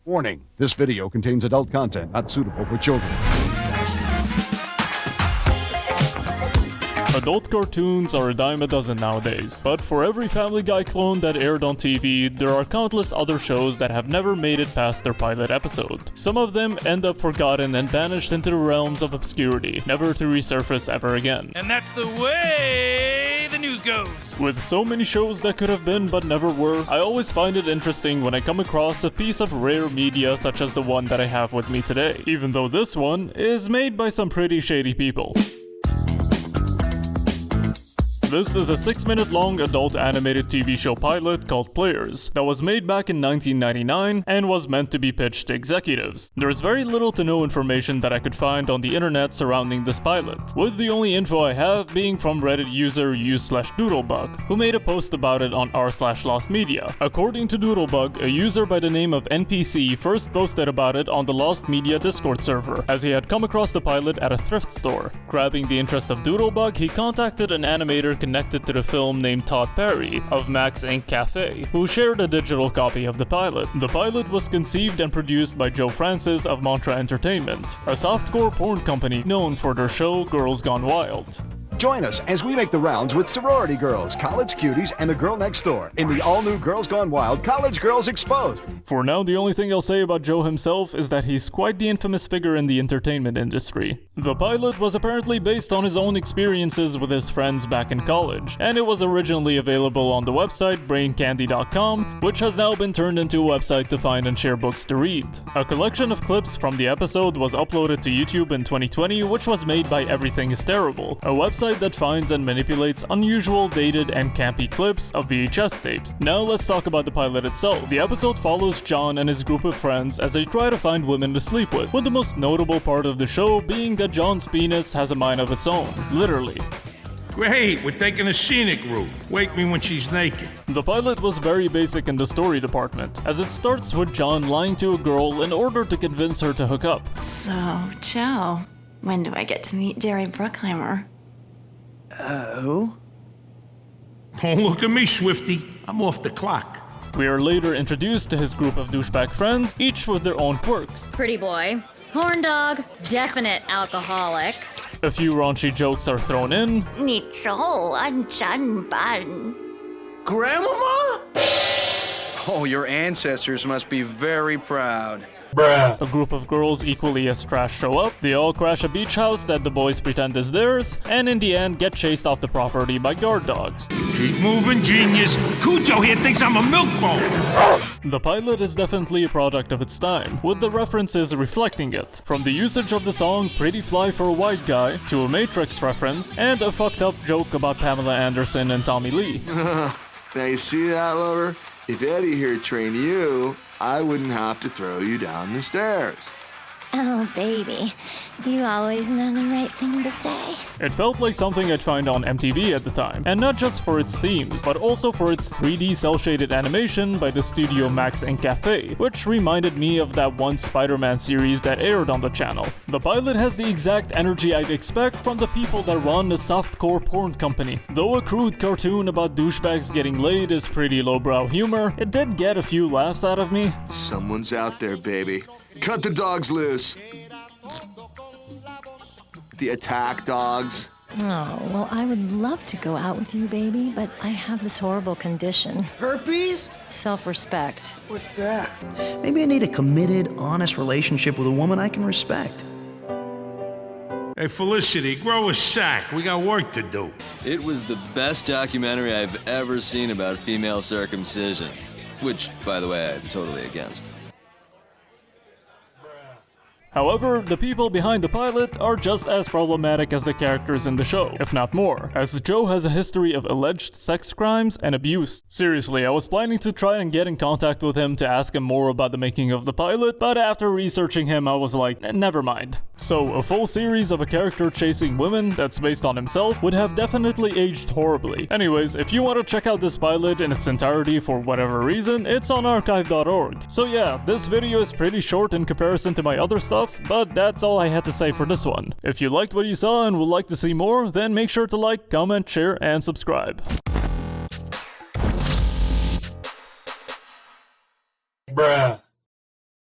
Warning, this video contains adult content not suitable for children. Adult cartoons are a dime a dozen nowadays, but for every Family Guy clone that aired on TV, there are countless other shows that have never made it past their pilot episode. Some of them end up forgotten and banished into the realms of obscurity, never to resurface ever again. And that's the way the news goes. With so many shows that could have been but never were, I always find it interesting when I come across a piece of rare media such as the one that I have with me today, even though this one is made by some pretty shady people. This is a 6-minute long adult animated TV show pilot called Players that was made back in 1999 and was meant to be pitched to executives. There is very little to no information that I could find on the internet surrounding this pilot, with the only info I have being from Reddit user u/Doodlebug, who made a post about it on r/lostmedia. According to Doodlebug, a user by the name of NPC first posted about it on the Lost Media Discord server, as he had come across the pilot at a thrift store. Grabbing the interest of Doodlebug, he contacted an animator connected to the film named Todd Perry of Max Inc. Cafe, who shared a digital copy of the pilot. The pilot was conceived and produced by Joe Francis of Mantra Entertainment, a softcore porn company known for their show Girls Gone Wild. Join us as we make the rounds with sorority girls, college cuties, and the girl next door in the all-new Girls Gone Wild College Girls Exposed. For now, the only thing I'll say about Joe himself is that he's quite the infamous figure in the entertainment industry. The pilot was apparently based on his own experiences with his friends back in college, and it was originally available on the website braincandy.com, which has now been turned into a website to find and share books to read. A collection of clips from the episode was uploaded to YouTube in 2020, which was made by Everything Is Terrible, a website that finds and manipulates unusual, dated, and campy clips of VHS tapes. Now let's talk about the pilot itself. The episode follows John and his group of friends as they try to find women to sleep with the most notable part of the show being that John's penis has a mind of its own, literally. Great, we're taking a scenic route. Wake me when she's naked. The pilot was very basic in the story department, as it starts with John lying to a girl in order to convince her to hook up. So, Joe, when do I get to meet Jerry Bruckheimer? Who? Don't look at me, Swifty. I'm off the clock. We are later introduced to his group of douchebag friends, each with their own quirks. Pretty boy, horn dog, definite alcoholic. A few raunchy jokes are thrown in. Grandmama? Oh, your ancestors must be very proud. A group of girls equally as trash show up. They all crash a beach house that the boys pretend is theirs, and in the end get chased off the property by guard dogs. Keep moving, genius. Cujo here thinks I'm a milk bowl. The pilot is definitely a product of its time, with the references reflecting it. From the usage of the song Pretty Fly for a White Guy, to a Matrix reference, and a fucked up joke about Pamela Anderson and Tommy Lee. Now you see that, lover? If Eddie here trained you, I wouldn't have to throw you down the stairs. Oh, baby. You always know the right thing to say. It felt like something I'd find on MTV at the time, and not just for its themes, but also for its 3D cel-shaded animation by the studio Max Inc. Cafe, which reminded me of that one Spider-Man series that aired on the channel. The pilot has the exact energy I'd expect from the people that run the softcore porn company. Though a crude cartoon about douchebags getting laid is pretty lowbrow humor, it did get a few laughs out of me. Someone's out there, baby. Cut the dogs loose. The attack dogs. Oh, well, I would love to go out with you, baby, but I have this horrible condition. Herpes? Self-respect. What's that? Maybe I need a committed, honest relationship with a woman I can respect. Hey, Felicity, grow a sack. We got work to do. It was the best documentary I've ever seen about female circumcision. Which, by the way, I'm totally against. However, the people behind the pilot are just as problematic as the characters in the show, if not more, as Joe has a history of alleged sex crimes and abuse. Seriously, I was planning to try and get in contact with him to ask him more about the making of the pilot, but after researching him I was like, never mind. So, a full series of a character chasing women that's based on himself would have definitely aged horribly. Anyways, if you want to check out this pilot in its entirety for whatever reason, it's on archive.org. So yeah, this video is pretty short in comparison to my other stuff, but that's all I had to say for this one. If you liked what you saw and would like to see more, then make sure to like, comment, share, and subscribe. Bruh.